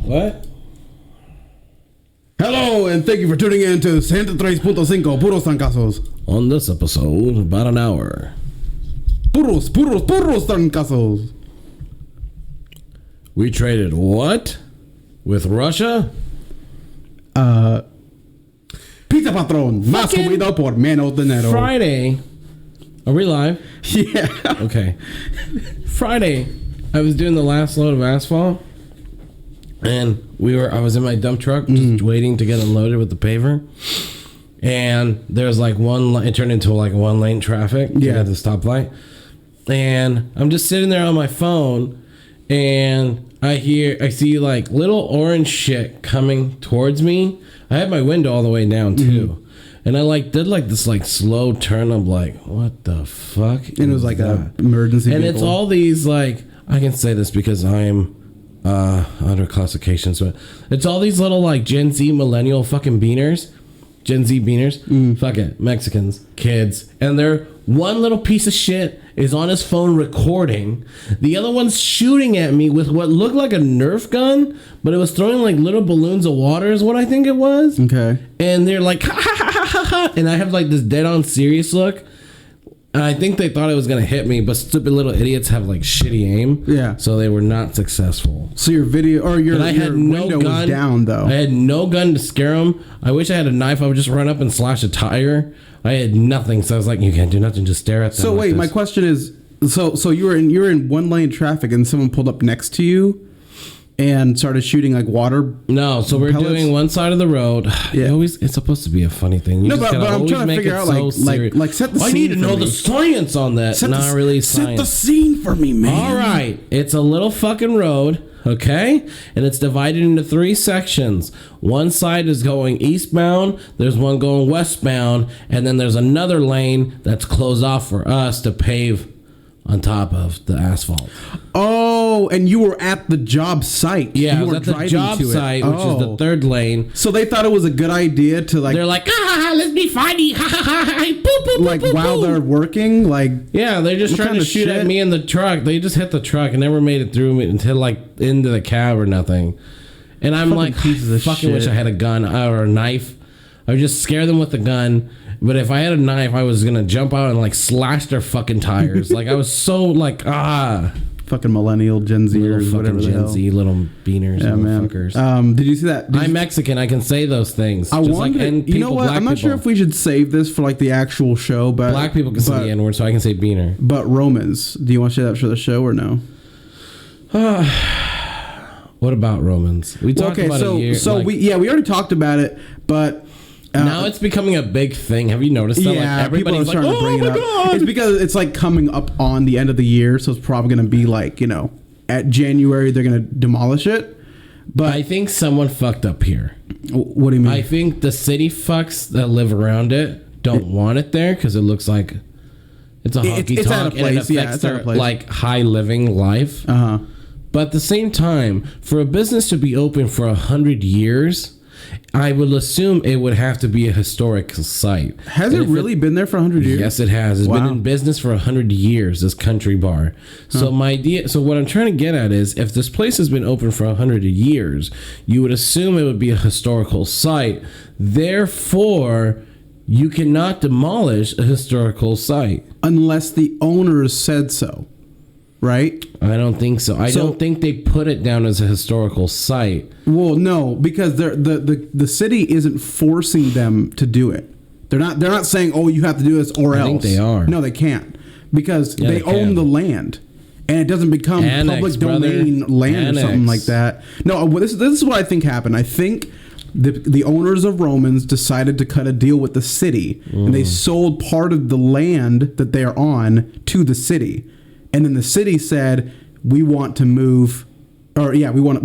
What? Hello, and thank you for tuning in to 103.5 Puros Trancazos. On this episode, about an hour. Puros Trancazos. We traded what? With Russia? Pizza Patron. Más comida por menos dinero. Friday. Are we live? Yeah. Okay. Friday, I was doing the last load of asphalt. And I was in my dump truck just waiting to get unloaded with the paver. And there's like it turned into like one lane traffic at the stoplight. And I'm just sitting there on my phone and I see like little orange shit coming towards me. I had my window all the way down too. And I did this slow turn. I'm like, what the fuck? And it was like an emergency and vehicle. It's all these I can say this because I am under classifications, but it's all these little Gen Z millennial fucking beaners. Gen Z beaners. Fuck it. Mexicans. Kids. And they're one little piece of shit is on his phone recording. The other one's shooting at me with what looked like a Nerf gun, but it was throwing little balloons of water is what I think it was. Okay. And they're like, ha ha ha ha ha ha. And I have this dead on serious look. And I think they thought it was going to hit me, but stupid little idiots have shitty aim. Yeah. So they were not successful. So your video or your window was down though. I had no gun to scare them. I wish I had a knife. I would just run up and slash a tire. I had nothing. So I was like, you can't do nothing. Just stare at them. So wait, my question is, so you're in one lane traffic and someone pulled up next to you and started shooting water. No, so we're pellets? Doing one side of the road. Yeah. It's supposed to be a funny thing. No, but I'm trying to figure out set the scene. I need to know the science on that. Not really science. Set the scene for me, man. All right, it's a little fucking road, okay, and it's divided into 3 sections. One side is going eastbound. There's one going westbound, and then there's another lane that's closed off for us to pave on top of the asphalt. Oh, and you were at the job site. Yeah, I was at the job site, which is the 3rd lane. So they thought it was a good idea to They're like, let's be funny. While they're working, yeah, they're just trying to shoot at me in the truck. They just hit the truck and never made it through me until into the cab or nothing. And I'm fucking wish I had a gun or a knife. I would just scare them with the gun. But if I had a knife, I was gonna jump out and slash their fucking tires. I was so fucking millennial Gen Z or whatever the hell. Gen Z little beaners, motherfuckers. Did you see that? I'm Mexican. I can say those things. I wonder. You know what? I'm not sure if we should save this for the actual show, but black people can say the N-word, so I can say beaner. But Romans, do you want to say that for the show or no? What about Romans? We talked about it a year. So we already talked about it, but. Now it's becoming a big thing. Have you noticed that? Yeah, everybody's people are starting to bring it up. God. It's because it's coming up on the end of the year, so it's probably going to be at January they're going to demolish it. But I think someone fucked up here. What do you mean? I think the city fucks that live around it don't want it there because it looks like it's a honky tonk and it affects their high living life. But at the same time, for a business to be open for 100 years. I would assume it would have to be a historic site. Has it really been there for 100 years? Yes, it has. It's been in business for 100 years, this country bar. So what I'm trying to get at is, if this place has been open for 100 years, you would assume it would be a historical site. Therefore, you cannot demolish a historical site. Unless the owners said so. Right? I don't think so. I don't think they put it down as a historical site. Well, no, because the city isn't forcing them to do it. They're not saying, "Oh, you have to do this or else." I think they are. No, they can't because they own the land, and it doesn't become public domain land or something like that. No, this is what I think happened. I think the owners of Romans decided to cut a deal with the city, and they sold part of the land that they are on to the city. And then the city said, "We want to move, or we want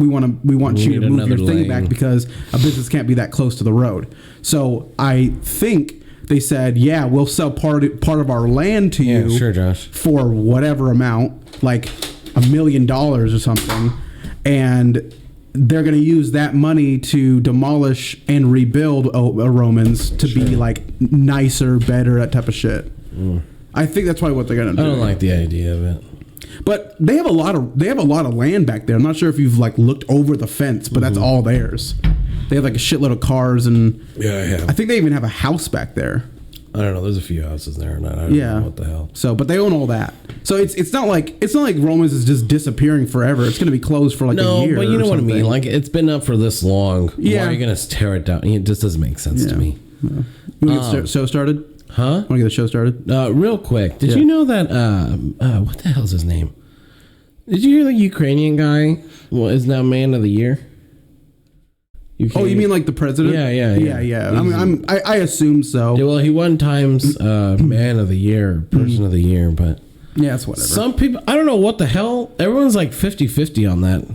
you to move your thing back because a business can't be that close to the road." So I think they said, "Yeah, we'll sell part of our land to you, sure, Josh, for whatever amount, like $1 million or something," and they're going to use that money to demolish and rebuild a Romans to be nicer, better, that type of shit. I think that's probably what they're going to do. I don't like the idea of it. But they have a lot of land back there. I'm not sure if you've like looked over the fence, but that's all theirs. They have like a shitload of cars and yeah. I think they even have a house back there. I don't know. There's a few houses there, and I don't know what the hell. So, but they own all that. So it's not like Romans is just disappearing forever. It's going to be closed for like a year. No, but you know what I mean. Like it's been up for this long. Yeah. Why are you going to tear it down? It just doesn't make sense to me. Yeah. You want to get the show started? Huh? Want to get the show started? Real quick. Did you know that? What the hell's his name? Did you hear the Ukrainian guy is now Man of the Year? Oh, you mean like the president? Yeah. I assume so. Yeah, well, he won Times Man of the Year, Person of the Year, but yeah, it's whatever. Some people, I don't know what the hell. Everyone's like 50-50 on that.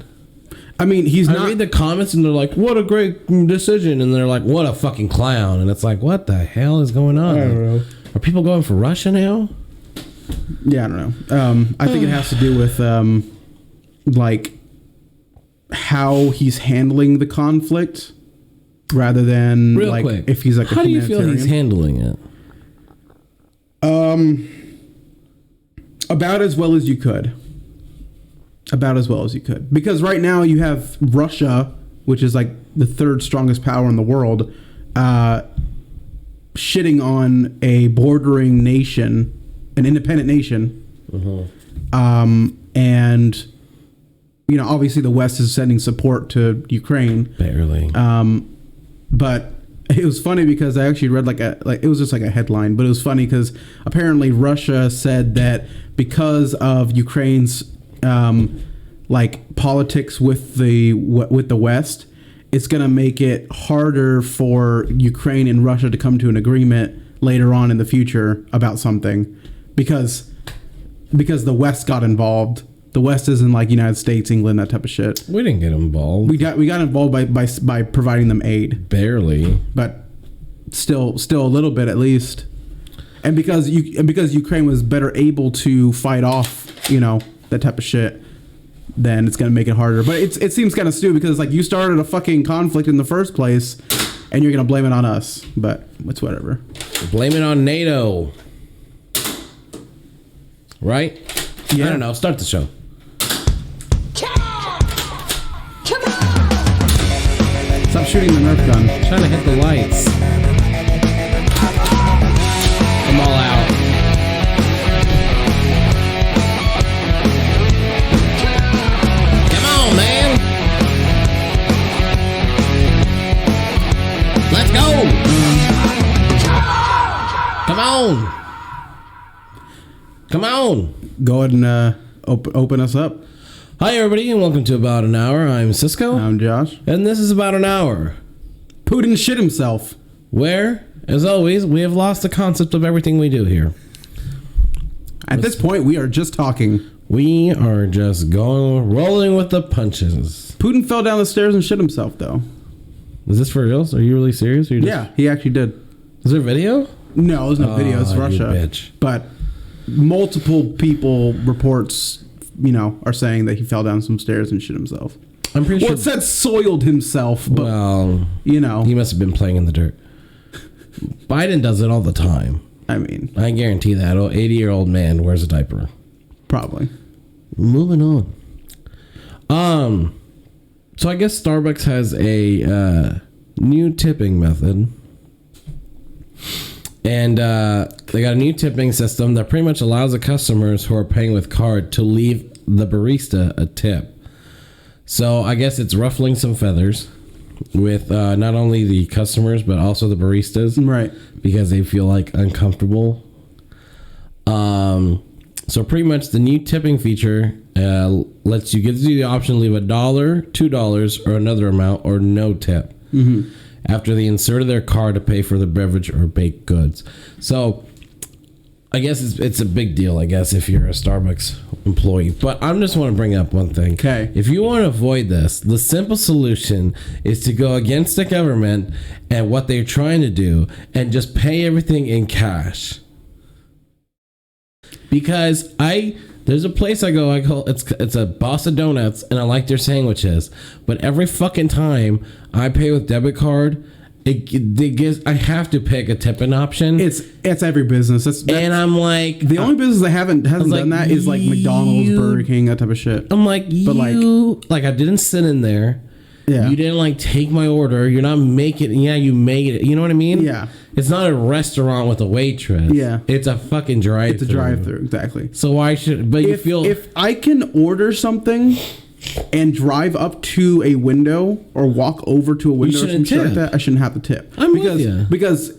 I mean, I read the comments and they're like, "What a great decision," and they're like, "What a fucking clown," and it's like, "What the hell is going on?" I don't know. Are people going for Russia now? Yeah, I don't know. I think it has to do with like how he's handling the conflict rather than real like quick. If he's like how do you feel he's handling it? About as well as you could. Because right now you have Russia, which is like the third strongest power in the world, shitting on a bordering nation, an independent nation. And you know, obviously the West is sending support to Ukraine. Barely. But it was funny because I actually read it was just like a headline, but it was funny because apparently Russia said that because of Ukraine's like politics with the West, it's going to make it harder for Ukraine and Russia to come to an agreement later on in the future about something because the West got involved. The West isn't like United States, England, that type of shit. We didn't get involved. We got involved by providing them aid. Barely. But still a little bit at least. And because Ukraine was better able to fight off, you know, that type of shit, then it's going to make it harder. But it seems kind of stupid because like you started a fucking conflict in the first place and you're going to blame it on us. But it's whatever. Blame it on NATO. Right? Yeah. I don't know. Start the show. Stop shooting the Nerf gun. I'm trying to hit the lights. I'm all out. Come on, man. Let's go. Come on. Come on. Go ahead and open us up. Hi, everybody, and welcome to About an Hour. I'm Cisco. I'm Josh. And this is About an Hour. Putin shit himself. Where, as always, we have lost the concept of everything we do here. At this point, we are just talking. We are just rolling with the punches. Putin fell down the stairs and shit himself, though. Is this for real? Are you really serious? Or yeah, he actually did. Is there video? No, there's no video. It's Russia. Bitch. But multiple people reports, you know, are saying that he fell down some stairs and shit himself. I'm pretty sure. Well, it said soiled himself, but, well, you know. He must have been playing in the dirt. Biden does it all the time. I mean. I guarantee that 80-year-old man wears a diaper. Probably. Moving on. So I guess Starbucks has a new tipping method. And they got a new tipping system that pretty much allows the customers who are paying with card to leave the barista a tip. So I guess it's ruffling some feathers with not only the customers but also the baristas, right? Because they feel like uncomfortable. So pretty much the new tipping feature gives you the option to leave $1, $2, or another amount, or no tip. Mm-hmm. After they inserted their card to pay for the beverage or baked goods. So I guess it's a big deal, I guess, if you're a Starbucks employee. But I just want to bring up one thing. Okay. If you want to avoid this, the simple solution is to go against the government and what they're trying to do and just pay everything in cash. Because there's a place I go it's a Boss of Donuts, and I like their sandwiches. But every fucking time I pay with debit card, it gives. I have to pick a tipping option. It's every business. That's and I'm like, the only business that hasn't done that is like McDonald's, Burger King, that type of shit. I'm like, but like I didn't sit in there. Yeah. You didn't like take my order. You're not making. Yeah, you made it. You know what I mean? Yeah. It's not a restaurant with a waitress. Yeah. It's a fucking drive-thru. It's a drive-thru, exactly. So why should? But if I can order something and drive up to a window or walk over to a window or something like that, I shouldn't have to tip. Because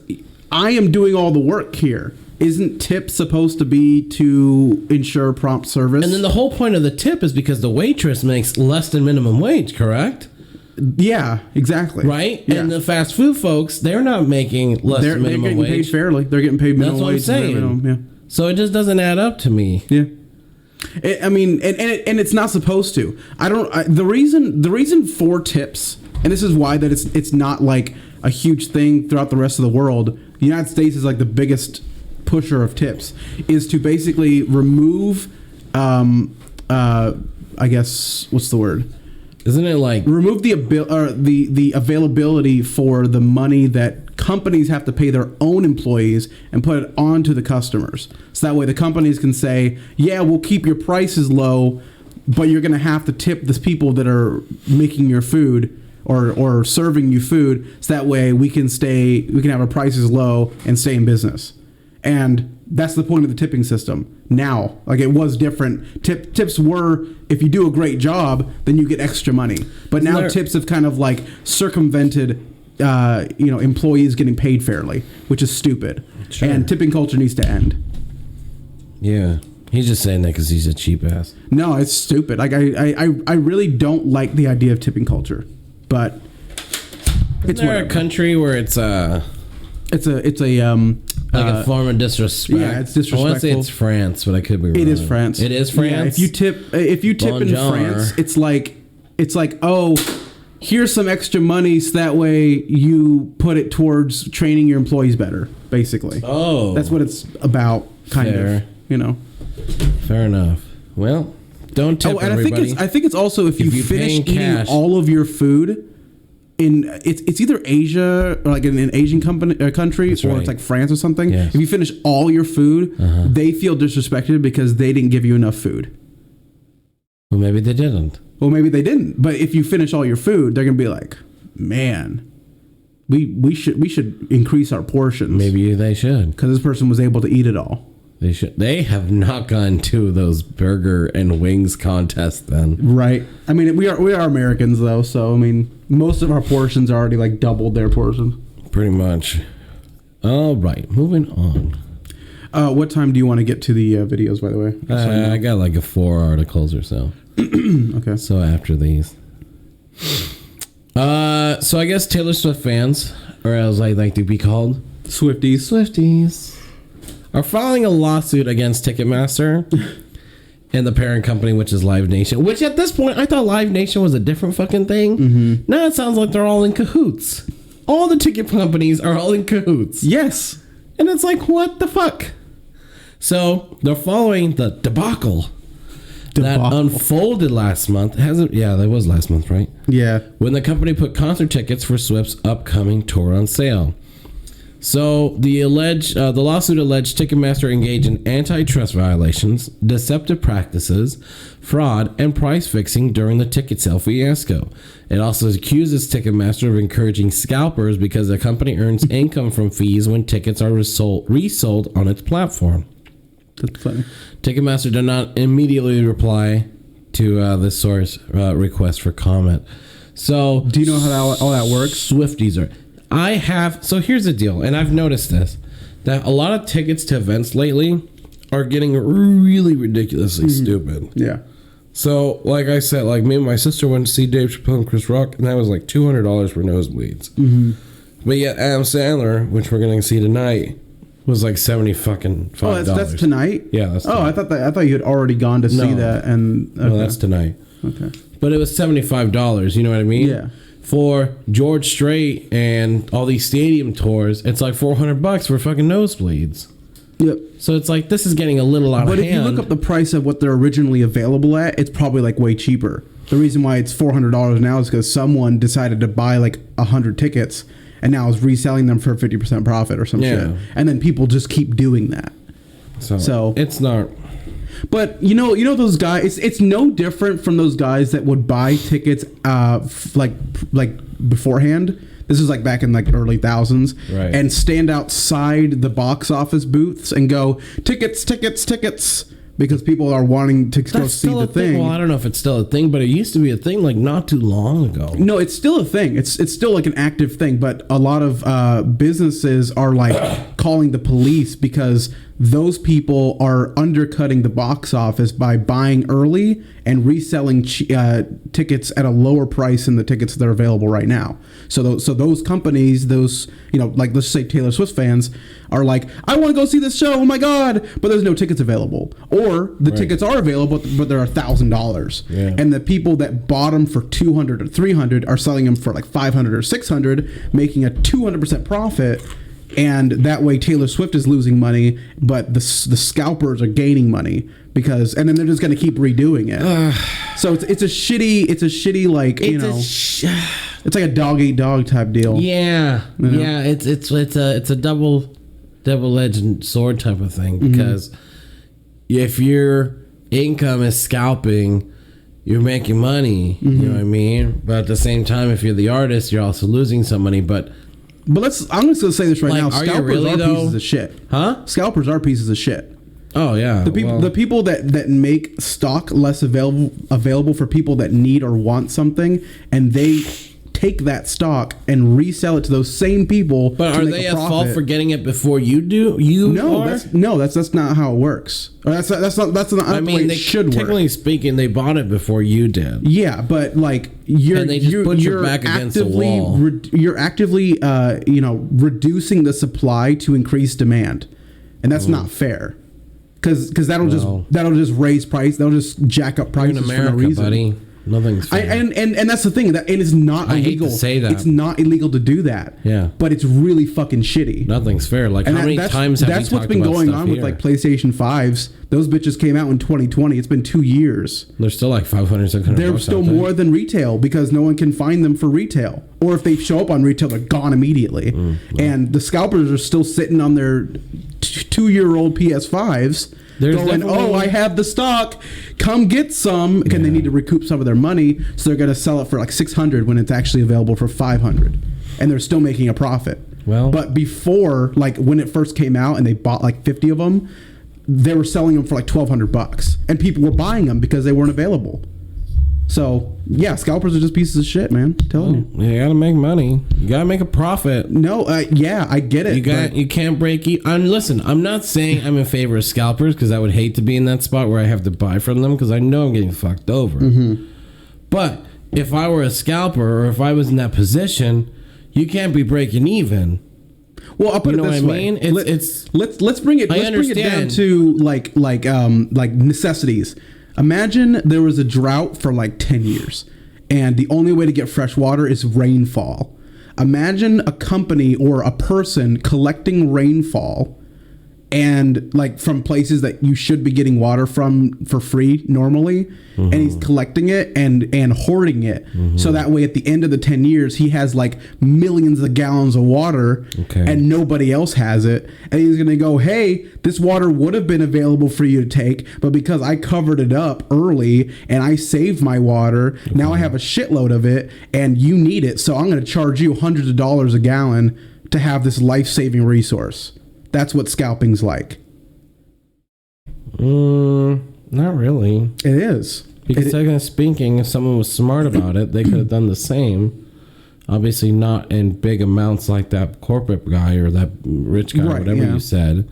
I am doing all the work here. Isn't tip supposed to be to ensure prompt service? And then the whole point of the tip is because the waitress makes less than minimum wage, correct? Yeah, exactly. Right? Yeah. And the fast food folks, they're not making less than minimum wage. They're getting paid fairly. They're getting paid minimum wage. That's what I'm saying. So it just doesn't add up to me. Yeah. I mean, and it's not supposed to. The reason for tips, and this is why that it's not like a huge thing throughout the rest of the world. The United States is like the biggest pusher of tips, is to basically remove, I guess, what's the word? Isn't it like remove the availability for the money that companies have to pay their own employees and put it onto the customers? So that way the companies can say, yeah, we'll keep your prices low, but you're going to have to tip the people that are making your food or serving you food. So that way we can have our prices low and stay in business. And that's the point of the tipping system. Now, like it was different. Tips were, if you do a great job, then you get extra money. But now tips have kind of like circumvented, employees getting paid fairly, which is stupid. Sure. And tipping culture needs to end. Yeah, he's just saying that because he's a cheap ass. No, it's stupid. Like I really don't like the idea of tipping culture, but it's a country where it's a form of disrespect. Yeah, it's disrespectful. I want to say it's France, but I could be wrong. It is France. It is France. Yeah, if you tip in France, it's like, oh, here's some extra money, so that way you put it towards training your employees better. Basically, that's what it's about. Kind of, Fair enough. Well, don't tip everybody. I think it's also if you finish eating all of your food. It's either Asia or like in an Asian country, it's like France or something. Yes. If you finish all your food, they feel disrespected because they didn't give you enough food. Well, maybe they didn't. But if you finish all your food, they're gonna be like, man, we should increase our portions. Maybe they should, because this person was able to eat it all. They should. They have not gone to those burger and wings contests then. Right. I mean, we are Americans though, so I mean, most of our portions are already like doubled their portions. Pretty much. All right, moving on. What time do you want to get to the videos, by the way? I got like 4 articles or so. Okay. So after these. So I guess Taylor Swift fans, or as I like to be called, Swifties, are filing a lawsuit against Ticketmaster and the parent company, which is Live Nation. Which at this point, I thought Live Nation was a different fucking thing. Mm-hmm. Now it sounds like they're all in cahoots. All the ticket companies are all in cahoots. Yes. And it's like, what the fuck? So they're following the debacle that unfolded last month. That was last month, right? Yeah. When the company put concert tickets for Swift's upcoming tour on sale. So the lawsuit alleged Ticketmaster engaged in antitrust violations, deceptive practices, fraud, and price fixing during the ticket sale fiasco. It also accuses Ticketmaster of encouraging scalpers because the company earns income from fees when tickets are resold on its platform. That's funny. Ticketmaster did not immediately reply to this source request for comment. So, do you know how all that works? Swifties are. So here's the deal, and I've noticed this, that a lot of tickets to events lately are getting really ridiculously stupid. Yeah. So, like I said, like me and my sister went to see Dave Chappelle and Chris Rock, and that was like $200 for nosebleeds. Mm-hmm. But yet Adam Sandler, which we're going to see tonight, was like $75. Oh, that's tonight? Yeah, that's tonight. I thought you had already gone to see that. And okay. No, that's tonight. Okay. But it was $75, you know what I mean? Yeah. For George Strait and all these stadium tours, it's like $400 for fucking nosebleeds. Yep. So it's like, this is getting a little out of hand. But if you look up the price of what they're originally available at, it's probably like way cheaper. The reason why it's $400 now is because someone decided to buy like 100 tickets and now is reselling them for a 50% profit or some shit. And then people just keep doing that. So it's not. But you know those guys. It's no different from those guys that would buy tickets like beforehand. This is like back in like early thousands, right? And stand outside the box office booths and go tickets, because people are wanting to go see the thing. Well, I don't know if it's still a thing, but it used to be a thing like not too long ago. No, it's still a thing. It's still like an active thing, but a lot of businesses are like calling the police because those people are undercutting the box office by buying early and reselling tickets at a lower price than the tickets that are available right now. So those companies, like let's say Taylor Swift fans are like, I want to go see this show. Oh my God. But there's no tickets available, or the tickets are available, but they're $1,000. Yeah. And the people that bought them for $200 or $300 are selling them for like $500 or $600, making a 200% profit. And that way Taylor Swift is losing money, but the scalpers are gaining money and then they're just going to keep redoing it. So it's a shitty like, it's like a dog eat dog type deal. Yeah. You know? Yeah. It's a double-edged sword type of thing, because if your income is scalping, you're making money, you know what I mean? But at the same time, if you're the artist, you're also losing some money, But I'm just going to say this right now. Scalpers are pieces of shit. Huh? Scalpers are pieces of shit. Oh, yeah. The people that make stock less available for people that need or want something, and they take that stock and resell it to those same people. But are they at fault for getting it before you do? That's not how it works. That's not the way it should work. Technically speaking, they bought it before you did. Yeah, but like you're back against the wall. You're actively reducing the supply to increase demand, and that's not fair. Because that'll just raise price. That'll just jack up prices for no reason. Buddy. Nothing's fair. And that's the thing. That it is not illegal. I hate to say that. It's not illegal to do that. Yeah. But it's really fucking shitty. Nothing's fair. Like, how many times have we talked about that's what's been going on with like PlayStation 5s. Those bitches came out in 2020. It's been 2 years. They're still like $500, $600. They're still more than retail because no one can find them for retail. Or if they show up on retail, they're gone immediately. And the scalpers are still sitting on their 2-year-old PS5s. I have the stock. Come get some. And they need to recoup some of their money, so they're going to sell it for like $600 when it's actually available for $500, and they're still making a profit. But before, like when it first came out, and they bought like 50 of them, they were selling them for like $1,200, and people were buying them because they weren't available. So yeah, scalpers are just pieces of shit, man. I'm telling you. You gotta make money. You gotta make a profit. No, I get it. You can't break. Listen, I'm not saying I'm in favor of scalpers, because I would hate to be in that spot where I have to buy from them, because I know I'm getting fucked over. But if I were a scalper, or if I was in that position, you can't be breaking even. Well, I'll put it this way. Let's bring it down to like necessities. Imagine there was a drought for like 10 years, and the only way to get fresh water is rainfall. Imagine a company or a person collecting rainfall and like from places that you should be getting water from for free normally, and he's collecting it and hoarding it, so that way at the end of the 10 years he has like millions of gallons of water, and nobody else has it, and he's gonna go, hey, this water would have been available for you to take, but because I covered it up early and I saved my water, now I have a shitload of it and you need it, so I'm gonna charge you hundreds of dollars a gallon to have this life-saving resource. That's what scalping's like. Not really. It is. Because technically speaking, if someone was smart about it, they could have done the same. Obviously not in big amounts like that corporate guy or that rich guy, whatever you said.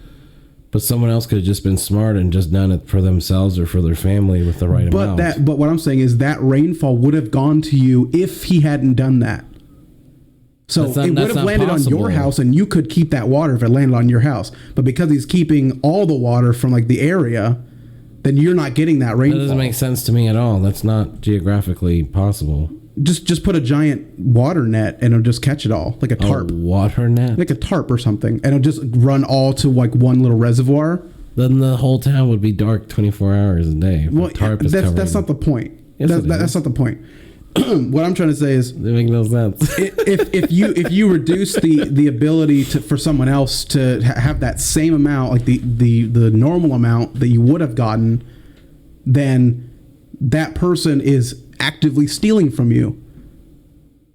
But someone else could have just been smart and just done it for themselves or for their family with the right amount. But what I'm saying is that rainfall would have gone to you if he hadn't done that. So it would have landed on your house, and you could keep that water if it landed on your house. But because he's keeping all the water from like the area, then you're not getting that rainfall. That doesn't make sense to me at all. That's not geographically possible. Just put a giant water net and it'll just catch it all, like a tarp. A water net? Like a tarp or something, and it'll just run all to like one little reservoir. Then the whole town would be dark 24 hours a day. Well, that's not the point. That's not the point. what I'm trying to say is they make no sense. if you reduce the ability for someone else to have that same amount, like the normal amount that you would have gotten, then that person is actively stealing from you.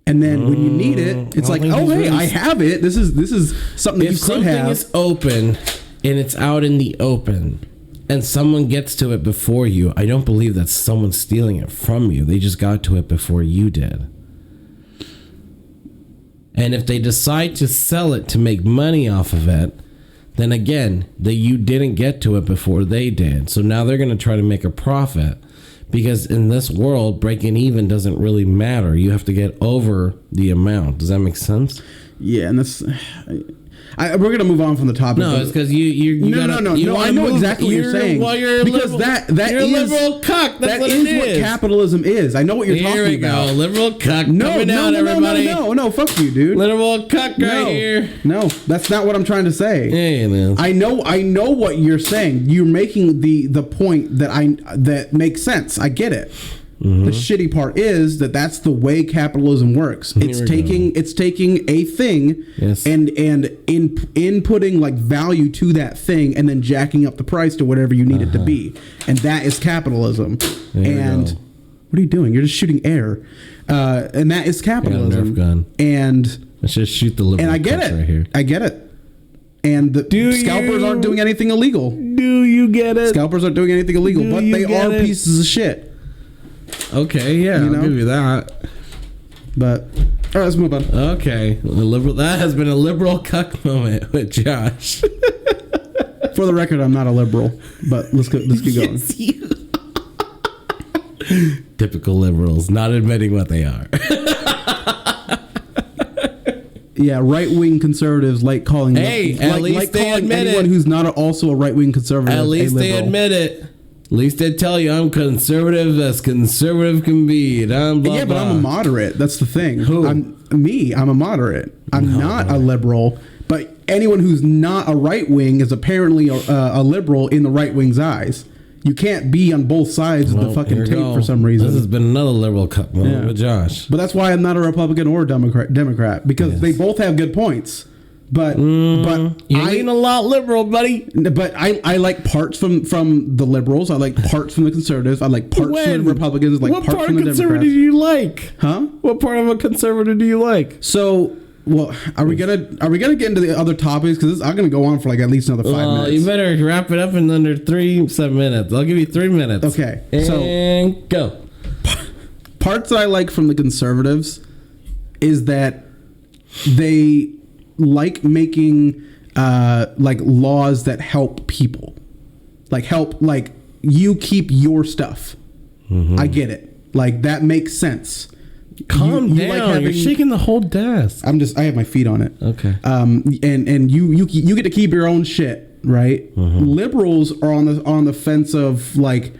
And then when you need it, it's like, oh hey, I have it. This is something that you could have. If something is open and it's out in the open, and someone gets to it before you, I don't believe that someone's stealing it from you. They just got to it before you did. And if they decide to sell it to make money off of it, then again, you didn't get to it before they did. So now they're going to try to make a profit. Because in this world, breaking even doesn't really matter. You have to get over the amount. Does that make sense? Yeah, and that's... we're gonna move on from the topic. No, it's because you no. I know exactly what you're saying. Well, you're because liberal, that you're is a liberal cuck. That's what capitalism is. I know what you're talking about. Here we go, liberal cuck. Coming out, everybody. No, fuck you, dude. Liberal cuck right here. No, that's not what I'm trying to say. Yeah, it is. I know what you're saying. You're making the point that makes sense. I get it. Mm-hmm. The shitty part is that's the way capitalism works. It's taking a thing and inputting like value to that thing and then jacking up the price to whatever you need it to be. And that is capitalism. And what are you doing? You're just shooting air. And that is capitalism. Nerf gun. And let's just shoot the liberal. And I get it. Right here. I get it. And the scalpers aren't doing anything illegal. Do you get it? Scalpers aren't doing anything illegal, but they are pieces of shit. Okay, yeah, I'll give you that. But all right, let's move on. Okay, that has been a liberal cuck moment with Josh. For the record, I'm not a liberal, but let's keep going. Yes, you. Typical liberals, not admitting what they are. Yeah, right-wing conservatives like calling. Hey, at least they admit anyone who's not also a right-wing conservative. At least they admit it. At least they tell you I'm conservative as conservative can be. And I'm blah, but I'm a moderate. That's the thing. Who? I'm a moderate. I'm not a liberal. But anyone who's not a right wing is apparently a liberal in the right wing's eyes. You can't be on both sides of the fucking tape for some reason. This has been another liberal cut moment with Josh. But that's why I'm not a Republican or a Democrat because they both have good points. But you lean a lot liberal, buddy. But I like parts from the liberals. I like parts from the conservatives. I like parts from the Republicans. Like parts from the Democrats. What part of a conservative do you like? Huh? What part of a conservative do you like? So, well, are we gonna get into the other topics? Because I'm gonna go on for like at least another 5 minutes. You better wrap it up in under 7 minutes. I'll give you 3 minutes. Okay. And go. Parts that I like from the conservatives is that they like making like laws that help people, like you keep your stuff. I get it. Like that makes sense. Calm down. You're shaking the whole desk. I have my feet on it. Okay. And you get to keep your own shit, right? Liberals are on the fence of like,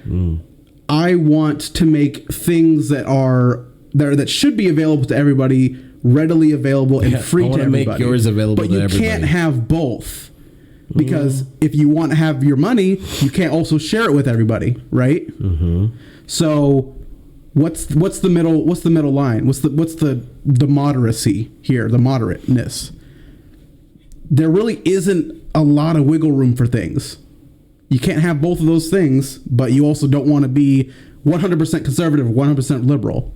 I want to make things that should be available to everybody readily available and free to everybody. Make yours available but you can't have both because if you want to have your money, you can't also share it with everybody, right? So what's the middle line? What's the moderacy here? The moderateness. There really isn't a lot of wiggle room for things. You can't have both of those things, but you also don't want to be 100% conservative, 100% liberal.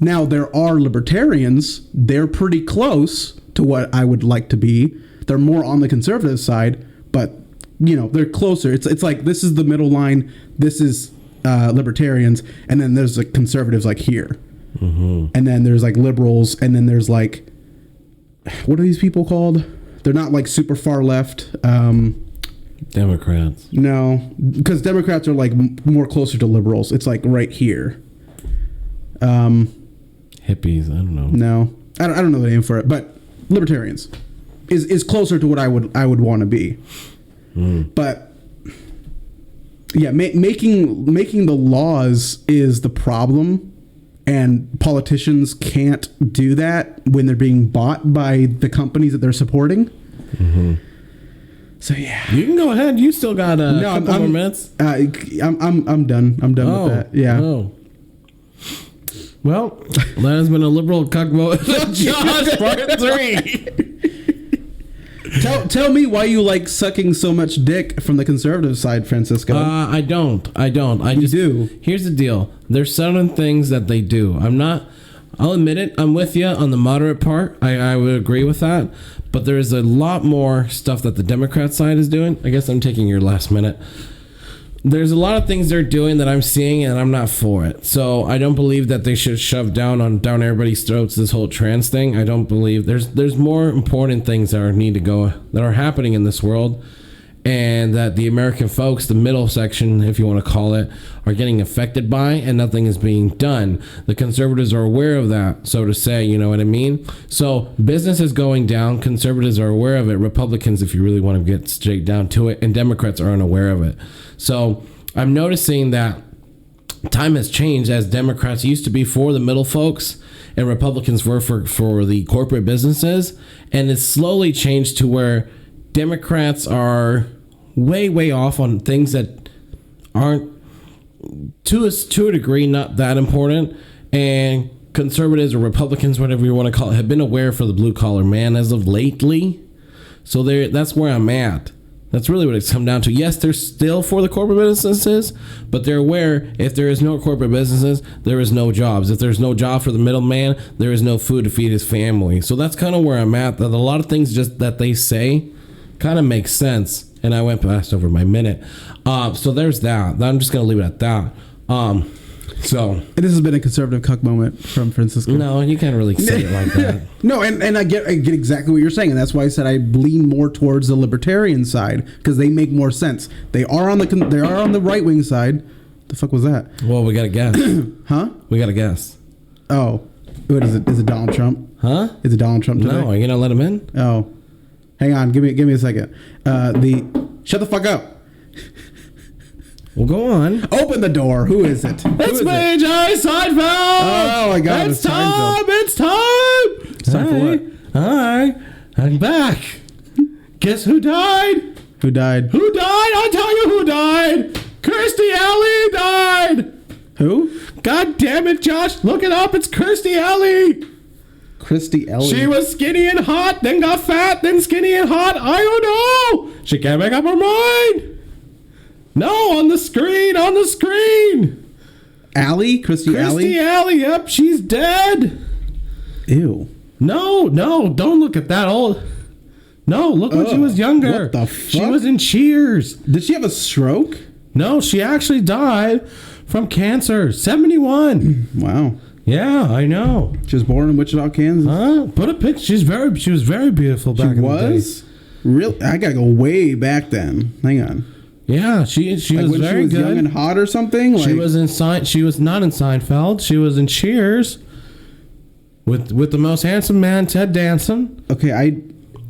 Now, there are libertarians. They're pretty close to what I would like to be. They're more on the conservative side, but, they're closer. It's like this is the middle line. This is libertarians. And then there's like conservatives like here. And then there's like liberals. And then there's like, what are these people called? They're not like super far left. Democrats. No, because Democrats are like more closer to liberals. It's like right here. Hippies, I don't know. No, I don't know the name for it, but libertarians is closer to what I would want to be. But yeah, making the laws is the problem, and politicians can't do that when they're being bought by the companies that they're supporting. So yeah, you can go ahead. You still got a couple more minutes. I'm done. I'm done with that. Yeah. Well, that has been a liberal cuck vote. Josh, part 3. Tell me why you like sucking so much dick from the conservative side, Francisco. I don't. I just do. Here's the deal. There's certain things that they do. I'll admit it. I'm with you on the moderate part. I would agree with that. But there is a lot more stuff that the Democrat side is doing. I guess I'm taking your last minute. There's a lot of things they're doing that I'm seeing, and I'm not for it. So I don't believe that they should shove down everybody's throats this whole trans thing. I don't believe there's more important things that are happening in this world, and that the American folks, the middle section, if you want to call it, are getting affected by, and nothing is being done. The conservatives are aware of that, so to say, you know what I mean? So business is going down. Conservatives are aware of it. Republicans, if you really want to get straight down to it, and Democrats are unaware of it. So I'm noticing that time has changed, as Democrats used to be for the middle folks and Republicans were for the corporate businesses. And it's slowly changed to where Democrats are way off on things that aren't, to a degree, not that important. And conservatives or Republicans, whatever you want to call it, have been aware for the blue collar man as of lately. So that's where I'm at. That's really what it's come down to. Yes, they're still for the corporate businesses, but they're aware if there is no corporate businesses, there is no jobs. If there's no job for the middleman, there is no food to feed his family. So that's kind of where I'm at. That a lot of things just that they say kind of makes sense. And I went past over my minute. So there's that. I'm just going to leave it at that. So this has been a conservative cuck moment from Francisco. No, you can't really say it like that. No, and I get exactly what you're saying, and that's why I said I lean more towards the libertarian side, because they make more sense. They are on the right wing side. The fuck was that? Well, we got to guess. Huh? We got to guess. Oh, what is it? Is it Donald Trump? Huh? Is it Donald Trump today? No, are you gonna let him in? Oh, hang on. Give me a second. Shut the fuck up. Well, go on. Open the door. Who is it? It's me, Jerry Seinfeld. Oh my God! It's time. It's time. It's time for what? Hi, I'm back. Guess who died? Who died? Who died? I'll tell you who died. Kirstie Alley died. Who? God damn it, Josh! Look it up. It's Kirstie Alley. Kirstie Alley. She was skinny and hot, then got fat, then skinny and hot. I don't know. She can't make up her mind. No, on the screen. Alley? Kirstie Alley? Kirstie Alley, yep, she's dead. Ew. No, don't look at that old. No, look when she was younger. What the fuck? She was in Cheers. Did she have a stroke? No, she actually died from cancer. 71. Wow. Yeah, I know. She was born in Wichita, Kansas. Huh? Put a picture. She was very beautiful back in the day. Really? I gotta go way back then. Hang on. Yeah, she was very good. She was young and hot or something. She was She was not in Seinfeld. She was in Cheers with the most handsome man, Ted Danson. Okay,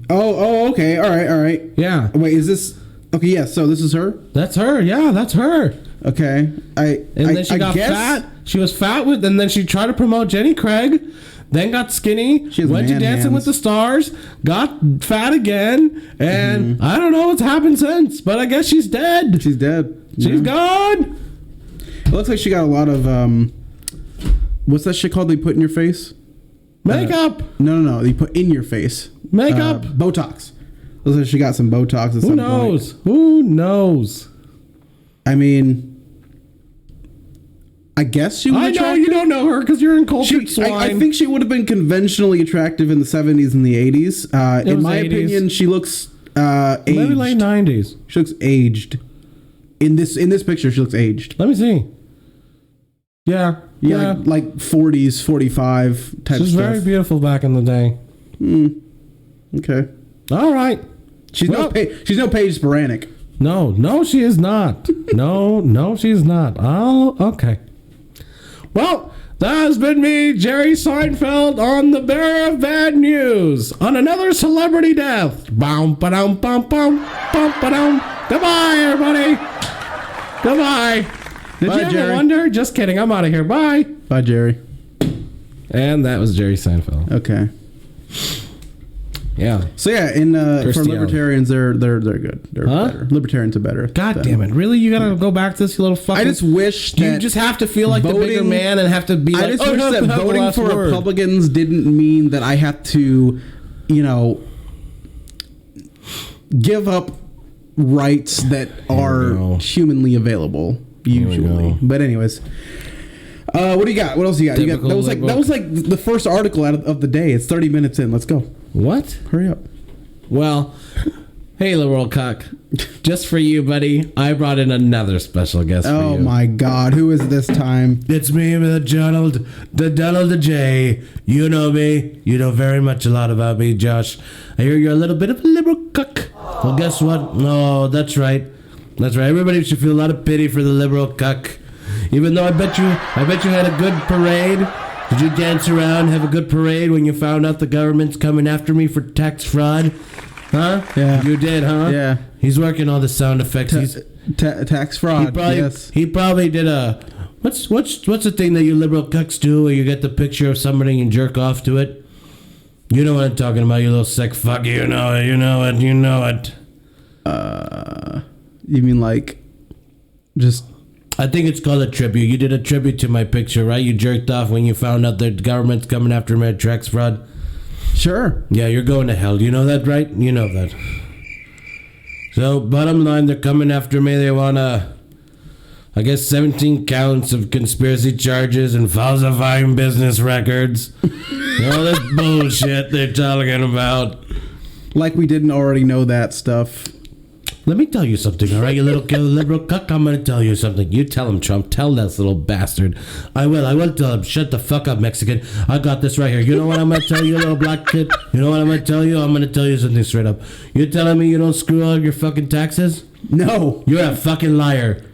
okay. All right. Yeah. Wait, is this? Okay, yeah. So this is her. That's her. Yeah, that's her. Okay. Then she got fat. She was fat and then she tried to promote Jenny Craig. Then got skinny, went to Dancing with the Stars, got fat again, and I don't know what's happened since, but I guess she's dead. She's dead. She's gone. It looks like she got a lot of, what's that shit called they put in your face? Makeup. No, they put in your face. Makeup. Botox. Looks like she got some Botox at some point. Who knows? I mean, I guess she was attractive. I know you don't know her because you're in cultured swine. I think she would have been conventionally attractive in the 70s and the 80s. In my opinion, she looks aged. Maybe late 90s. She looks aged. In this picture, she looks aged. Let me see. Yeah. Like 40s, 45 type She was stuff. very beautiful back in the day. Okay. All right. She's no Paige Sporanic. No, she is not. No, she is not. Oh, okay. Well, that has been me, Jerry Seinfeld, on the Bearer of Bad News, on another celebrity death. Boom, ba-dum, bum, bum, bum, ba-dum. Goodbye, everybody. Goodbye. Did you ever wonder? Just kidding. I'm out of here. Bye. Bye, Jerry. And that was Jerry Seinfeld. Okay. Yeah. So yeah, for libertarians, they're good. They're better. Libertarians are better. God damn it! Really, you gotta go back to this, you little fucking. I just wish that you just have to feel like the bigger man and have to be. I just wish that voting for Republicans didn't mean that I have to, give up rights that are humanly available usually. But anyways. What do you got? What else you got? That was like the first article out of the day. It's 30 minutes in. Let's go. What? Hurry up. Well, hey, liberal cuck. Just for you, buddy, I brought in another special guest for you. Oh, my God. Who is it this time? It's me, the Donald the J. You know me. You know very much a lot about me, Josh. I hear you're a little bit of a liberal cuck. Well, guess what? No, that's right. That's right. Everybody should feel a lot of pity for the liberal cuck. Even though I bet you had a good parade. Did you dance around, have a good parade when you found out the government's coming after me for tax fraud? Huh? Yeah. You did, huh? Yeah. He's working all the sound effects. Tax fraud. He probably did a what's the thing that you liberal cucks do where you get the picture of somebody and jerk off to it? You know what I'm talking about, you little sick fuck. You know it. You mean like just. I think it's called a tribute. You did a tribute to my picture, right? You jerked off when you found out the government's coming after me at tax fraud. Sure. Yeah, you're going to hell. You know that, right? You know that. So, bottom line, they're coming after me. They want I guess 17 counts of conspiracy charges and falsifying business records. All this bullshit they're talking about. Like we didn't already know that stuff. Let me tell you something, all right, you little liberal cuck. I'm going to tell you something. You tell him, Trump. Tell this little bastard. I will tell him. Shut the fuck up, Mexican. I got this right here. You know what I'm going to tell you, little black kid? You know what I'm going to tell you? I'm going to tell you something straight up. You telling me you don't screw all your fucking taxes? No. You're a fucking liar.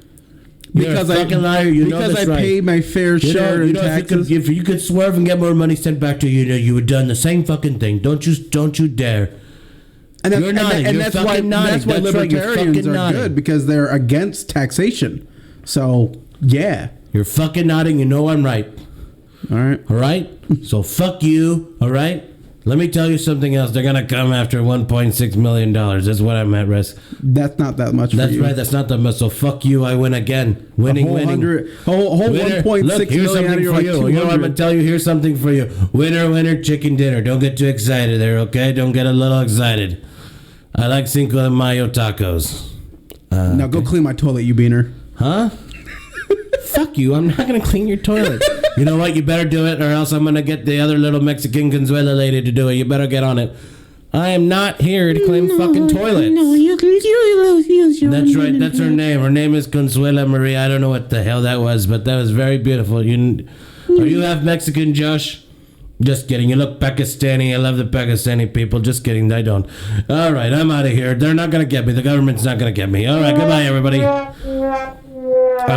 You're a fucking liar. You know that's right. Because I pay my fair share in taxes. If you could swerve and get more money sent back to you, you would have done the same fucking thing. Don't you dare. And that's why libertarians are good, because they're against taxation. So, yeah. You're fucking nodding. You know I'm right. All right. All right? So, fuck you. All right? Let me tell you something else. They're going to come after $1.6 million. That's what I'm at risk. That's not that much for you. That's right. That's not that much. So, fuck you. I win again. Winning. Whole 1.6 million out of your, like, 200. You know what I'm going to tell you? Here's something for you. Winner, chicken dinner. Don't get too excited there, okay? Don't get a little excited. I like Cinco de Mayo tacos. Now go clean my toilet, you beaner. Huh? Fuck you. I'm not going to clean your toilet. You know what? You better do it, or else I'm going to get the other little Mexican Consuela lady to do it. You better get on it. I am not here to clean fucking toilets. No, you That's right. That's her name. Her name is Consuela Maria. I don't know what the hell that was, but that was very beautiful. Are you half Mexican, Josh? Just kidding. You look Pakistani. I love the Pakistani people. Just kidding. I don't. All right. I'm out of here. They're not going to get me. The government's not going to get me. All right. Goodbye, everybody. I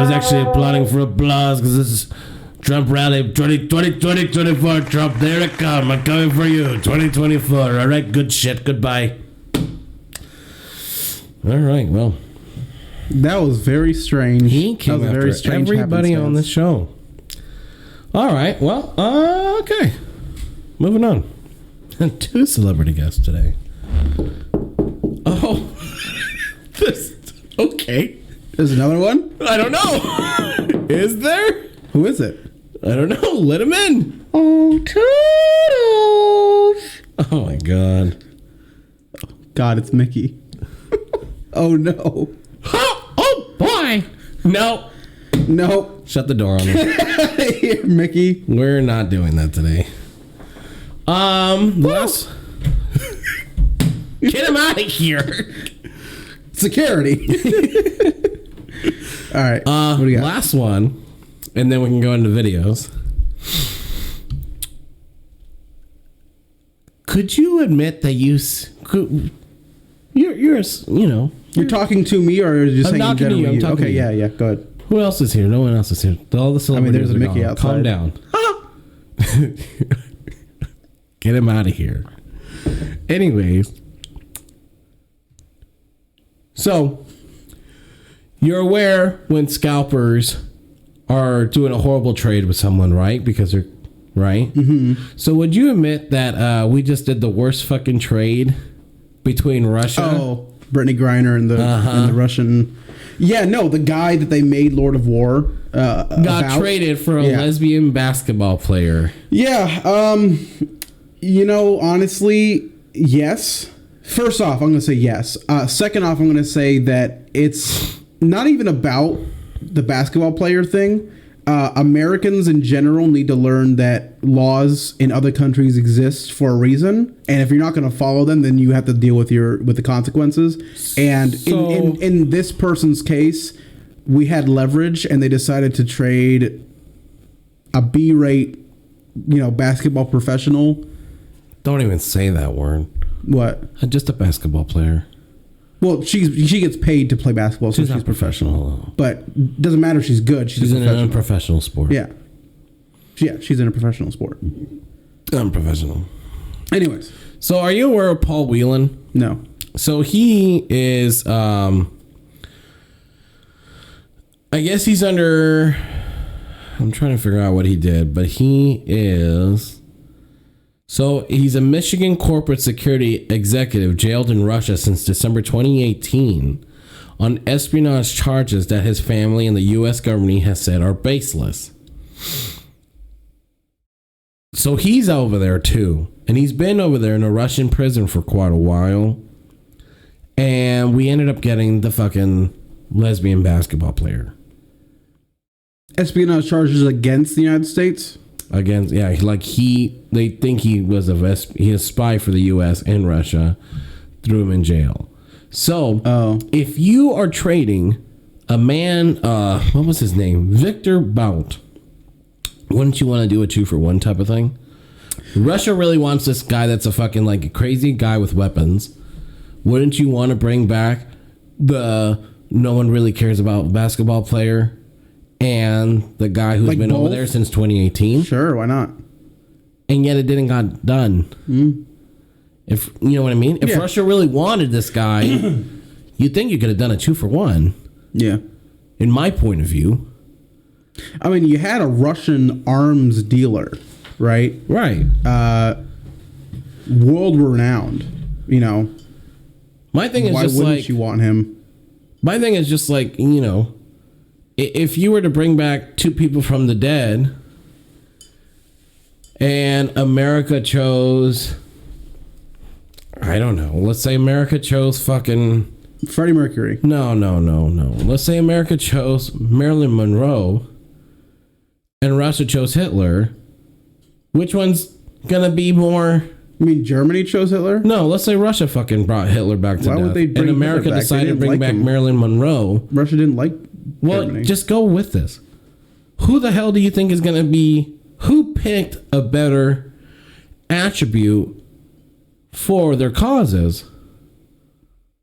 was actually applauding for applause because this is Trump rally 2024. Trump, there it comes. I'm coming for you. 2024. All right. Good shit. Goodbye. All right. Well, that was very strange. He came after very strange everybody on the show. All right. Well, okay. Moving on. 2 celebrity guests today. Oh. Okay. There's another one? I don't know. Is there? Who is it? I don't know. Let him in. Oh, Toodles. Oh, my God. God, it's Mickey. Oh, no. Oh, boy. No. No. Shut the door on him. Here, Mickey. We're not doing that today. Get him out of here. Security. All right. What do you got? Last one, and then we can go into videos. Could you admit that you're talking to me, or you're just saying I'm talking to you? I'm talking to you. Yeah. Go ahead. Who else is here? No one else is here. All the celebrities. There's a Mickey outside. Calm down. Get him out of here. Anyways, so you're aware when scalpers are doing a horrible trade with someone, right? Because they're right? Mm-hmm. So would you admit that we just did the worst fucking trade between Russia? Oh, Brittany Griner and the Russian. Yeah, no, the guy that they made Lord of War got traded for a lesbian basketball player. Yeah, honestly, yes. First off, I'm going to say yes. Second off, I'm going to say that it's not even about the basketball player thing. Americans in general need to learn that laws in other countries exist for a reason, and if you're not going to follow them, then you have to deal with the consequences. And in this person's case, we had leverage, and they decided to trade a B-rate, basketball professional. Don't even say that word. What? Just a basketball player. Well, she gets paid to play basketball, so she's professional. But it doesn't matter if she's good. She's in an unprofessional sport. Yeah. Yeah, she's in a professional sport. Unprofessional. Anyways. So are you aware of Paul Whelan? No. So he is, I guess he's under, I'm trying to figure out what he did, but he is... So he's a Michigan corporate security executive jailed in Russia since December 2018 on espionage charges that his family and the U.S. government has said are baseless. So he's over there too. And he's been over there in a Russian prison for quite a while. And we ended up getting the fucking lesbian basketball player. Espionage charges against the United States? Against, yeah, they think he was a spy for the U.S. and Russia, threw him in jail. So, if you are trading a man, what was his name? Victor Bout. Wouldn't you want to do a 2-for-1 type of thing? Russia really wants this guy that's a fucking like crazy guy with weapons. Wouldn't you want to bring back the no one really cares about basketball player? And the guy who's been over there since 2018. Sure, why not? And yet it didn't got done. Mm. If you know what I mean? If Russia really wanted this guy, you'd think you could have done a 2-for-1. Yeah. In my point of view. I mean, you had a Russian arms dealer, right? Right. World renowned, My thing is why just wouldn't you want him? My thing is just like, if you were to bring back 2 people from the dead and America chose, I don't know, let's say America chose fucking... Freddie Mercury. No. Let's say America chose Marilyn Monroe and Russia chose Hitler. Which one's gonna be more... You mean Germany chose Hitler? No, let's say Russia fucking brought Hitler back to death. Why would they bring and America decided to bring back Marilyn Monroe. Russia didn't like Germany. Just go with this. Who the hell do you think is going to be... Who picked a better attribute for their causes?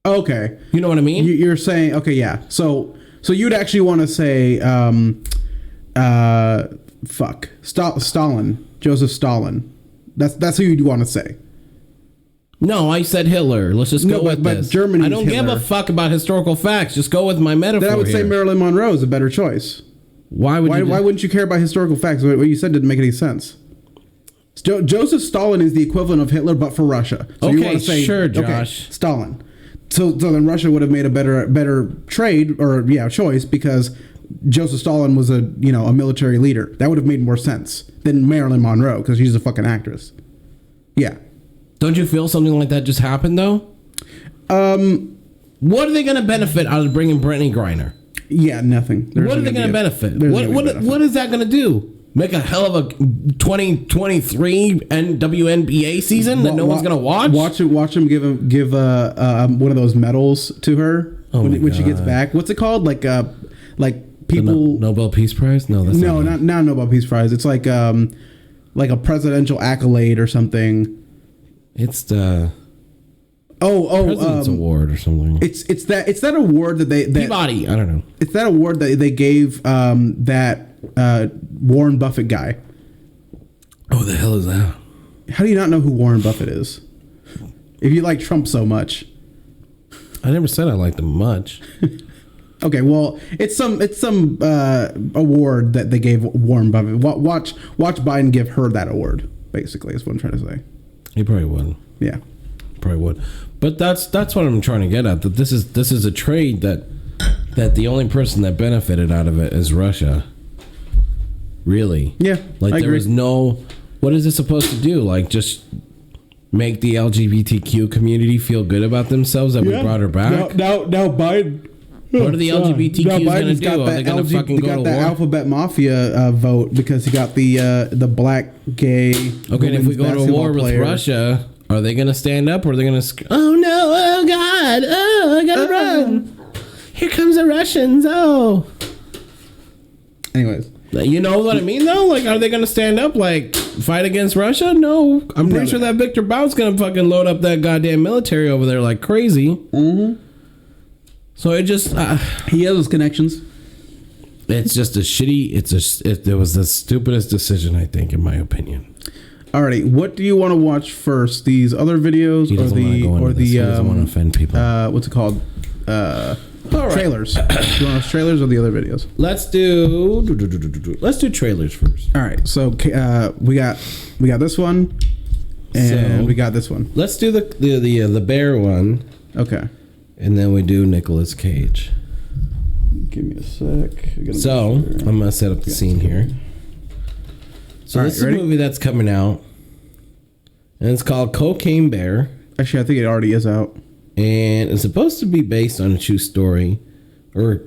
Okay. You know what I mean? You're saying... Okay, yeah. So you'd actually want to say... Stalin. Joseph Stalin. That's who you'd want to say. No, I said Hitler. Let's just go with this. Germany's I don't give a fuck about historical facts. Just go with my metaphor. Then I would say Marilyn Monroe is a better choice. Why wouldn't you care about historical facts? What you said didn't make any sense. Joseph Stalin is the equivalent of Hitler, but for Russia. So okay, you want to say, sure, Josh. Okay, Stalin. So then Russia would have made a better trade or choice because Joseph Stalin was a military leader. That would have made more sense than Marilyn Monroe because she's a fucking actress. Yeah. Don't you feel something like that just happened though? What are they going to benefit out of bringing Brittany Griner? Yeah, nothing. What are they going to benefit? What is that going to do? Make a hell of a 2023 WNBA season that no one's going to watch? Watch him give one of those medals to her when she gets back. What's it called? Like people Nobel Peace Prize? No, that's not Nobel Peace Prize. It's like a presidential accolade or something. It's the President's Award or something. It's that award that Peabody. I don't know. It's that award that they gave that Warren Buffett guy. Oh, the hell is that? How do you not know who Warren Buffett is? If you like Trump so much. I never said I liked him much. Okay, well, it's some award that they gave Warren Buffett. Watch Biden give her that award. Basically, is what I'm trying to say. He probably would. Yeah, probably would. But that's what I'm trying to get at. That this is a trade that the only person that benefited out of it is Russia. Really? Yeah. Like there was no. What is it supposed to do? Like just make the LGBTQ community feel good about themselves that we brought her back? Now Biden. What are the LGBTQs going to do? Are they going to fucking go to war? Alphabet Mafia vote because he got the black gay. Okay, and if we go to war with Russia, are they going to stand up or are they going to? Oh no! Oh God! Oh, I gotta run! Here comes the Russians! Oh. Anyways, you know what I mean, though. Like, are they going to stand up, like fight against Russia? No, I'm pretty sure that Victor Bout's going to fucking load up that goddamn military over there like crazy. Mm-hmm. So it just he has his connections. It's just a shitty. It was the stupidest decision, I think, in my opinion. Alrighty, what do you want to watch first? These other videos he doesn't want to offend people. What's it called? Trailers. Do you want to watch trailers or the other videos? Let's do trailers first. All right, so we got this one, and we got this one. Let's do the bear one. Okay. And then we do Nicolas Cage. Give me a sec. So, I'm going to set up the scene here. So, this is a movie that's coming out. And it's called Cocaine Bear. Actually, I think it already is out. And it's supposed to be based on a true story. Or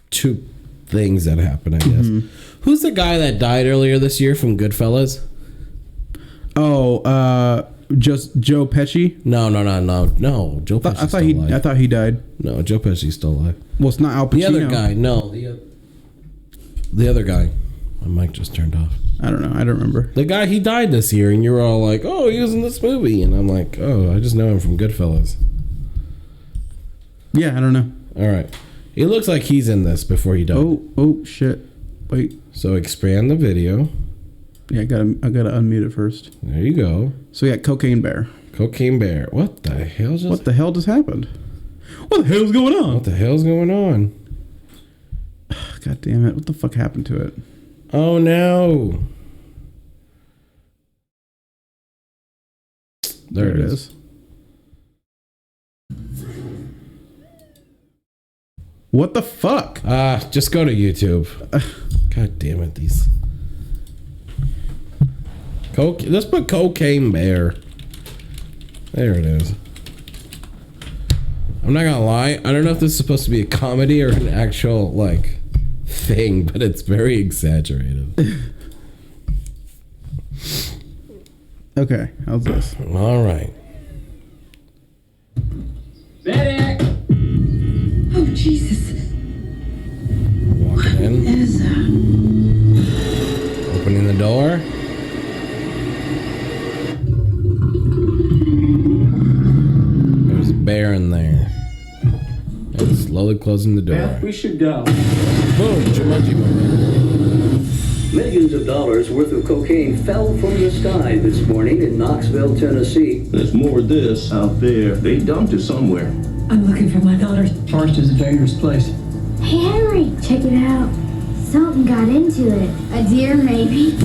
two things that happened, I guess. Mm-hmm. Who's the guy that died earlier this year from Goodfellas? Oh, just Joe Pesci? No. Joe Pesci's still alive. I thought he died. No, Joe Pesci's still alive. Well, it's not Al Pacino. The other guy, no. The other guy. My mic just turned off. I don't know. I don't remember. The guy, he died this year, and you were all like, oh, he was in this movie. And I'm like, oh, I just know him from Goodfellas. Yeah, I don't know. All right. It looks like he's in this before he died. Oh, shit. Wait. So expand the video. Yeah, I gotta unmute it first. There you go. So yeah, Cocaine Bear. Cocaine Bear. What the hell just happened? What the hell's going on? What the hell's going on? God damn it. What the fuck happened to it? Oh no. There it is. What the fuck? Just go to YouTube. God damn it, these. Let's put Cocaine Bear. There it is. I'm not gonna lie. I don't know if this is supposed to be a comedy or an actual, like, thing, but it's very exaggerated. Okay, how's this? All right. Medic! Oh, Jesus. Walking in. What is that? Opening the door. There's a bear in there. And slowly closing the door. Beth, we should go. Boom, Jumanji moment. Millions of dollars worth of cocaine fell from the sky this morning in Knoxville, Tennessee. There's more of this out there. They dumped it somewhere. I'm looking for my daughter. Forest is a dangerous place. Hey, Henry, check it out. Something got into it. A deer, maybe.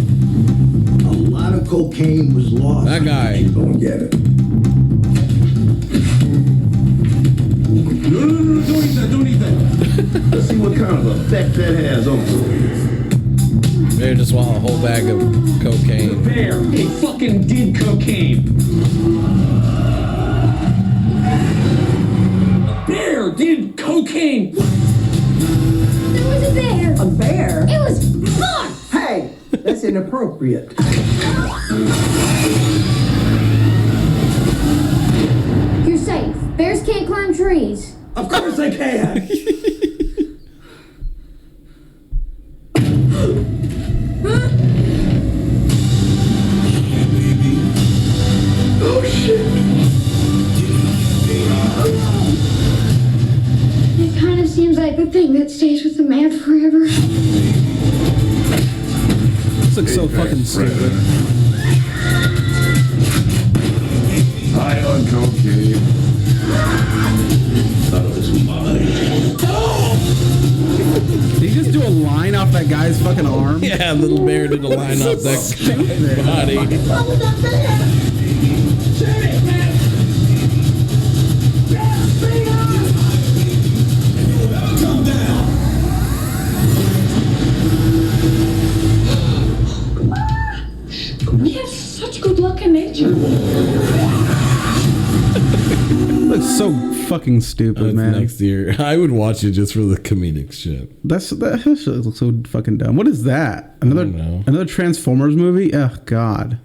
A lot of cocaine was lost. That guy. You don't get it. No, don't eat that. Let's see what kind of effect that has on you. Bear just want a whole bag of cocaine. Bear, he fucking did cocaine. Bear did cocaine. There was a bear. A bear? It was fun. Hey, that's inappropriate. You're safe. Bears can't climb trees. Of course they can. Oh shit. It kind of seems like the thing that stays with the man forever. This looks so fucking stupid. High on cocaine. Thought it was mine. Yeah, little bear did a line up that body. We have such good luck in nature. Looks so fucking stupid, man. Next year, I would watch it just for the comedic shit. That shit looks so fucking dumb. What is that? Another Transformers movie? Oh God.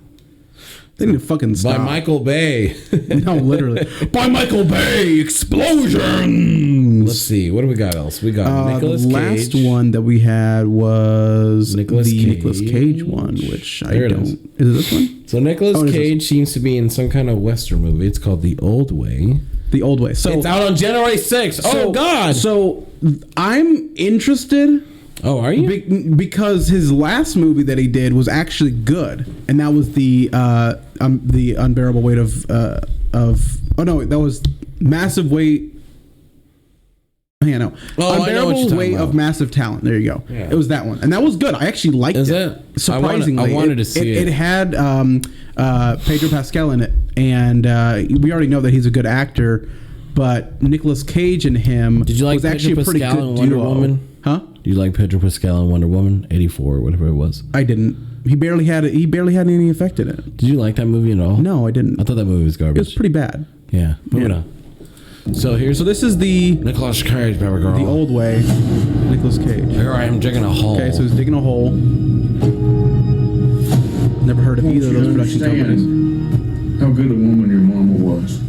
They need to fucking stop. By Michael Bay. No, literally. By Michael Bay! Explosions! Let's see. What do we got else? We got Nicolas Cage. The last one that we had was Nicolas Cage. Nicolas Cage one, which I don't... Is it this one? So Nicolas Cage seems to be in some kind of Western movie. It's called The Old Way. The Old Way. So it's out on January 6th. Oh, God! So I'm interested... Oh, are you? Because his last movie that he did was actually good, and that was the unbearable weight of oh no, that was massive weight. Yeah, no, unbearable weight of massive talent. There you go. Yeah. It was that one, and that was good. I actually liked it. Surprisingly, I wanted to see it. It had Pedro Pascal in it, and we already know that he's a good actor. But Nicolas Cage and him was actually a pretty good Wonder duo. Woman? Huh? Do you like Pedro Pascal in Wonder Woman 84 or whatever it was? I didn't. He barely had any effect in it. Did you like that movie at all? No, I didn't. I thought that movie was garbage. It was pretty bad. Yeah. Moving on. So this is the Nicolas Cage, baby girl. The Old Way. Nicolas Cage. Here I am digging a hole. Okay, so he's digging a hole. Never heard of either of those production companies. How good a woman your mama was.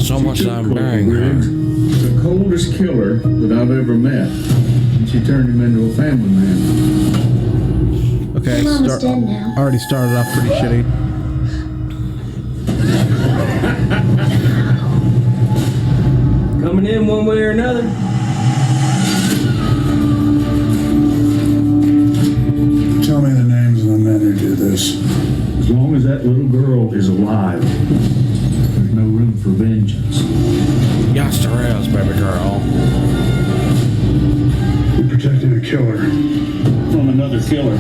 So much that I'm burying her. The coldest killer that I've ever met. And she turned him into a family man. Okay, Mama's dead now. Already started off pretty shitty. Coming in one way or another. Tell me the names of the men who did this. As long as that little girl is alive, there's no room for vengeance. Yes, there is, baby girl. We protected a killer. From another killer.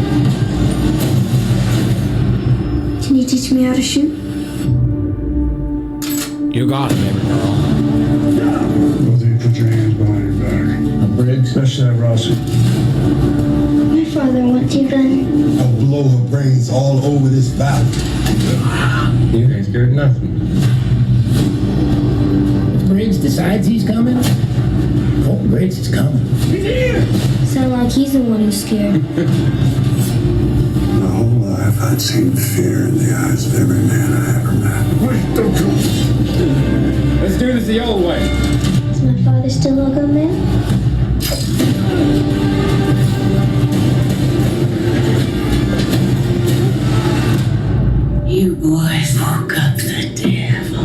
Can you teach me how to shoot? You got it, baby girl. Both of you put your hands behind your back. A Briggs. Especially that Rossi. My father wants you gun. I'll blow her brains all over this valley. You ain't scared of nothing. Briggs decides he's coming. Oh, Briggs is coming. He's here! Sound like he's the one who's scared. My whole life I'd seen fear in the eyes of every man I ever met. Wait, don't you... Let's do this the old way. Is my father still a good man? You boys woke up the devil.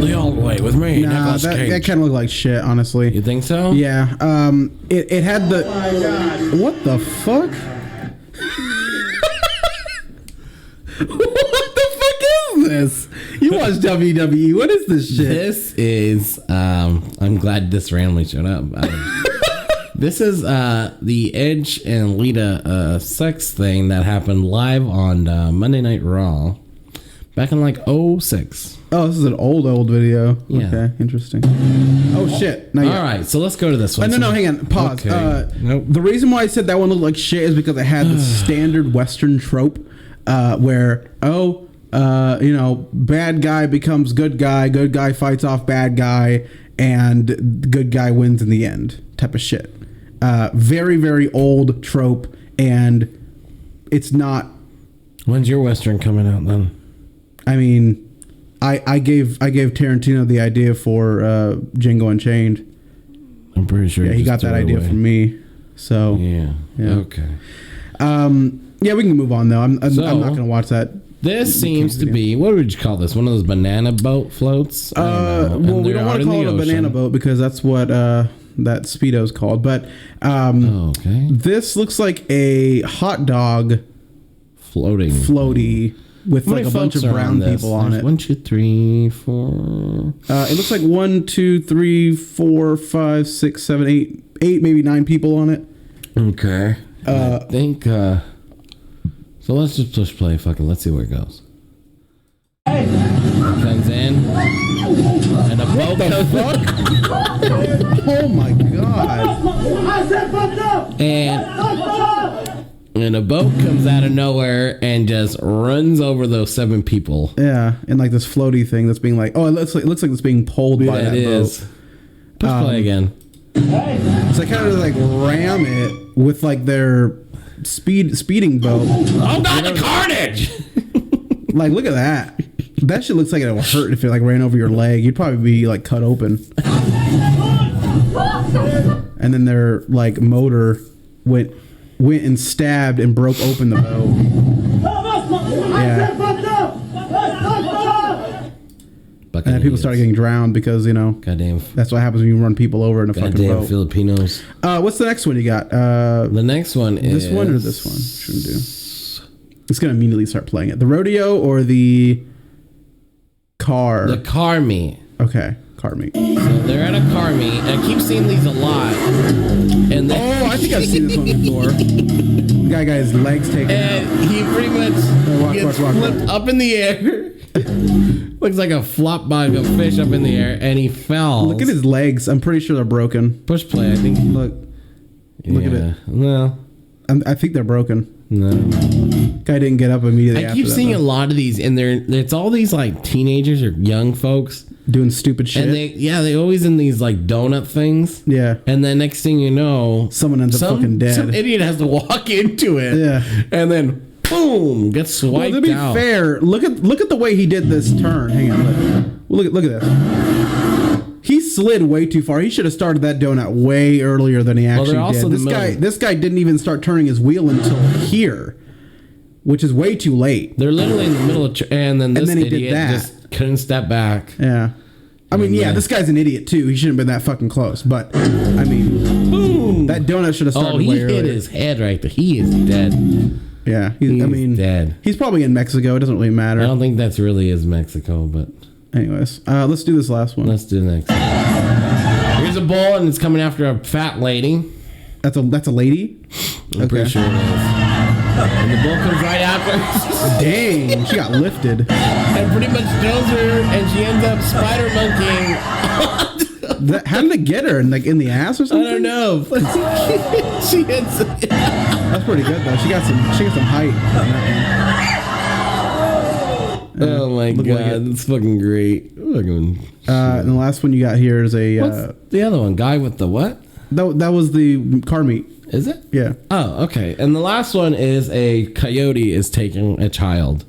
The Old Way with me, Nah, Nicolas Cage. that kind of looked like shit, honestly. You think so? Yeah. It had the. Oh my God. What the fuck? What the fuck is this? You watch WWE. What is this shit? This is. I'm glad this randomly showed up. This is the Edge and Lita sex thing that happened live on Monday Night Raw back in like 06. Oh, this is an old video. Yeah. Okay, interesting. Oh shit. All right, so let's go to this one. No, hang on. Pause. Okay. Nope. The reason why I said that one looked like shit is because it had the standard Western trope where, bad guy becomes good guy fights off bad guy, and good guy wins in the end type of shit. Very, very old trope, and it's not... When's your Western coming out then? I mean... I gave Tarantino the idea for Django Unchained. I'm pretty sure. Yeah, he got that idea from me. So yeah. Okay. Yeah, we can move on though. I'm not going to watch that. This seems to be, what would you call this? One of those banana boat floats? Well, we don't want to call it a banana boat because that's what that Speedo's called. But okay. This looks like a hot dog floaty. with like a bunch of brown people on it. 1, 2, 3, 4. It looks like 1, 2, 3, 4, 5, 6, 7, 8, maybe 9 people on it. Okay. I think. So let's just push play. Fucking. Let's see where it goes. Comes in. And a boat comes up. Oh my god. And a boat comes out of nowhere and just runs over those 7 people. Yeah, and like this floaty thing that's being like, it looks like it's being pulled by that boat. Push play again. So they kind of like ram it with like their speeding boat. Oh god, the carnage! Like, look at that. That shit looks like it would hurt if it like ran over your leg. You'd probably be like cut open. And then their like motor went and stabbed and broke open the boat. Yeah. And then people started getting drowned because, goddamn. That's what happens when you run people over in a fucking boat. Filipinos. What's the next one you got? The next one is this one or this one? Shouldn't do. It's gonna immediately start playing it. The rodeo or the car? The car meet. Okay, car meet. So they're at a car meet, and I keep seeing these a lot. And I think I've seen this one before. The guy got his legs taken and out. He pretty much gets flipped up in the air. Looks like a flop by a fish up in the air, and he fell. Look at his legs. I'm pretty sure they're broken. Push play, I think. Look at it. No. I think they're broken. No. Guy didn't get up immediately. I keep seeing a lot of these, and it's all these like teenagers or young folks doing stupid shit. And they always in these like donut things. Yeah. And then next thing you know, someone ends up fucking dead. Some idiot has to walk into it. Yeah. And then boom, gets swiped out. To be fair, look at the way he did this turn. Hang on. Look at this. He slid way too far. He should have started that donut way earlier than he actually did. This guy didn't even start turning his wheel until here, which is way too late. They're literally in the middle of and then this idiot just couldn't step back. Yeah. I mean, this guy's an idiot too. He shouldn't have been that fucking close. But I mean, boom, that donut should have started way earlier. He hit his head right there. He is dead. Yeah, he's dead. He's probably in Mexico. It doesn't really matter. I don't think that's really is Mexico, but anyways, let's do this last one. Let's do the next. Here's a bull, and it's coming after a fat lady. That's a lady. I'm pretty sure it is. And the bull comes right after. Dang, she got lifted. And pretty much throws her, and she ends up spider monkeying. How did it get her? In the ass or something? I don't know. She hits. That's pretty good though. She got some height on that one. Oh my god, that's fucking great. And the last one you got here is a. What's the other one? Guy with the what? That was the car meet. Is it? Yeah. Oh, okay. And the last one is a coyote is taking a child.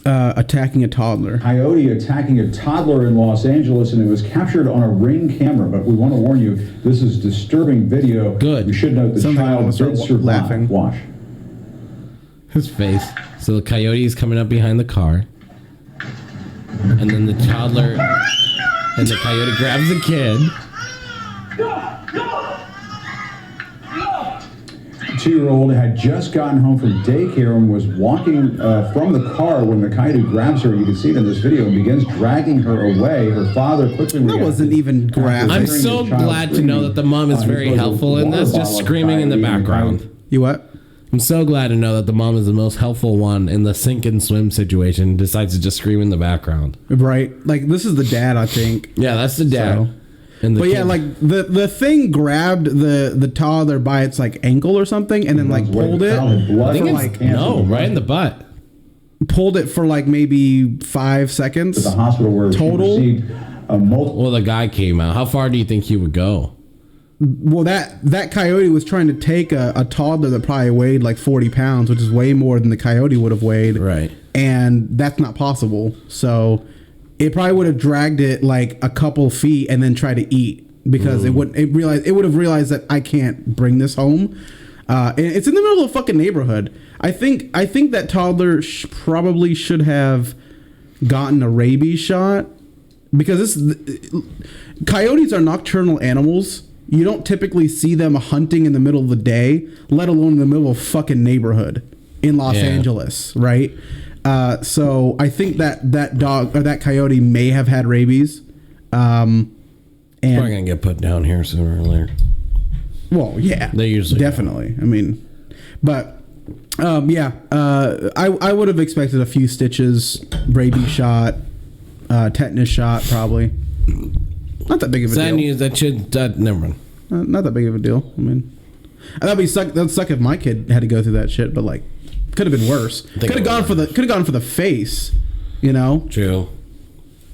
Attacking a toddler. Coyote attacking a toddler in Los Angeles, and it was captured on a Ring camera. But we want to warn you, this is disturbing video. Good. You should note the child did survive. Laughing. Watch. His face. So the coyote is coming up behind the car. And then the toddler and the coyote grabs the kid. A 2-year-old had just gotten home from daycare and was walking from the car when the coyote grabs her. You can see it in this video and begins dragging her away. Her father quickly reacted. That wasn't even grabbing. I'm so glad to know that the mom is very helpful in this, just screaming in the background. You what? I'm so glad to know that the mom is the most helpful one in the sink and swim situation. Decides to just scream in the background. Right. Like, this is the dad, I think. Yeah, that's the dad. But yeah, like the thing grabbed the toddler by its like ankle or something, and then like pulled it. I think it's right in the butt. Pulled it for like maybe 5 seconds. To the hospital where total. She received a Well, the guy came out. How far do you think he would go? Well, that coyote was trying to take a toddler that probably weighed like 40 pounds, which is way more than the coyote would have weighed. Right. And that's not possible. So it probably would have dragged it like a couple feet and then tried to eat because it would have realized that I can't bring this home. And it's in the middle of a fucking neighborhood. I think that toddler probably should have gotten a rabies shot because coyotes are nocturnal animals. You don't typically see them hunting in the middle of the day, let alone in the middle of a fucking neighborhood in Los Angeles, right? So I think that dog or that coyote may have had rabies. And probably gonna get put down here sooner or later. Well, yeah, they usually definitely. I mean, but I would have expected a few stitches, rabies shot, tetanus shot, probably. Not that big of a deal. Never mind. Not that big of a deal. I mean, that'd suck if my kid had to go through that shit. But like, could have been worse. Could have gone for the face. You know. True.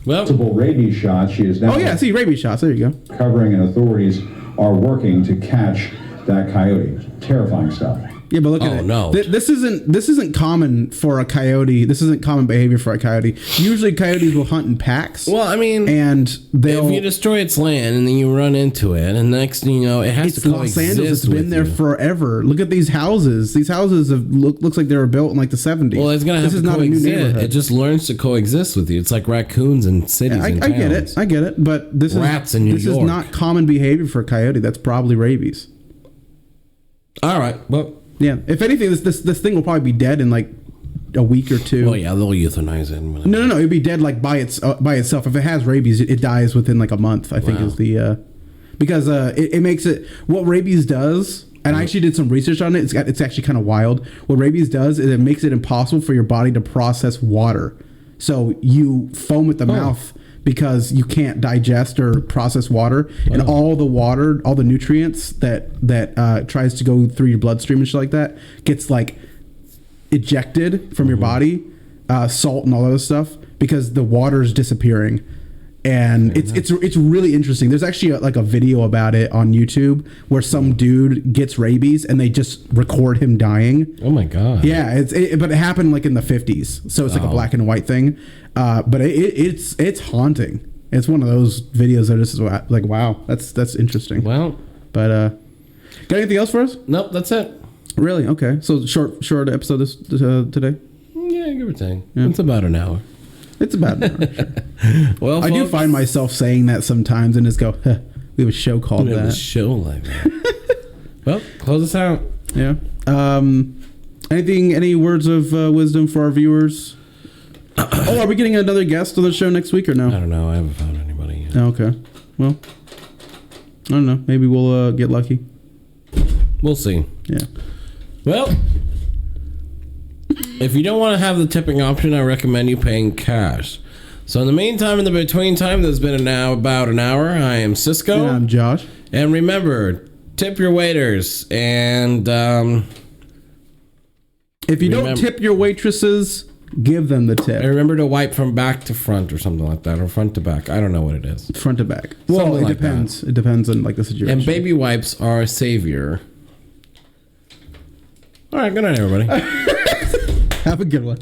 Well, multiple rabies shots. She is now. Oh yeah, see rabies shots. There you go. Covering and authorities are working to catch that coyote. Terrifying stuff. Yeah, but look at it. No. This isn't common for a coyote. This isn't common behavior for a coyote. Usually, coyotes will hunt in packs. Well, I mean, and if you destroy its land and then you run into it, and next thing you know, it has to coexist. Los Angeles. It's been there forever. Look at these houses. These houses looks like they were built in like the 70s. Well, it's gonna have to coexist. It just learns to coexist with you. It's like raccoons in cities. Yeah, I get it. I get it. But this rats in New York. This is not common behavior for a coyote. That's probably rabies. All right. Well. Yeah. If anything, this thing will probably be dead in like a week or two. Well, yeah, they'll euthanize it. No. It'd be dead like by itself. If it has rabies, it dies within like a month. I think is the because it makes it. What rabies does, and I actually did some research on it. It's actually kind of wild. What rabies does is it makes it impossible for your body to process water. So you foam at the mouth because you can't digest or process water, and all the water, all the nutrients that tries to go through your bloodstream and shit like that gets like ejected from your body, salt and all that other stuff, because the water is disappearing. And it's really interesting. There's actually like a video about it on YouTube where some dude gets rabies and they just record him dying. Oh my god! Yeah, but it happened like in the 50s, so it's like a black and white thing. But it's haunting. It's one of those videos that is like, wow, that's interesting. Well, but got anything else for us? Nope, that's it. Really? Okay. So short episode this today. Yeah, give or take. Yeah. It's about an hour. It's about an hour. Sure. Well, I do find myself saying that sometimes and just go, huh, we have a show called that. A show like that. Well, close us out. Yeah. Any words of wisdom for our viewers? Are we getting another guest on the show next week or no? I don't know. I haven't found anybody yet. Oh, okay. Well, I don't know. Maybe we'll get lucky. We'll see. Yeah. Well, if you don't want to have the tipping option, I recommend you paying cash. So in the meantime, in the between time, there's been about an hour. I am Cisco. And I'm Josh. And remember, tip your waiters. And if you don't tip your waitresses, give them the tip. And remember to wipe from back to front or something like that, or front to back. I don't know what it is. Front to back. Well, it depends. It depends on like the situation. And baby wipes are a savior. All right, good night, everybody. Have a good one.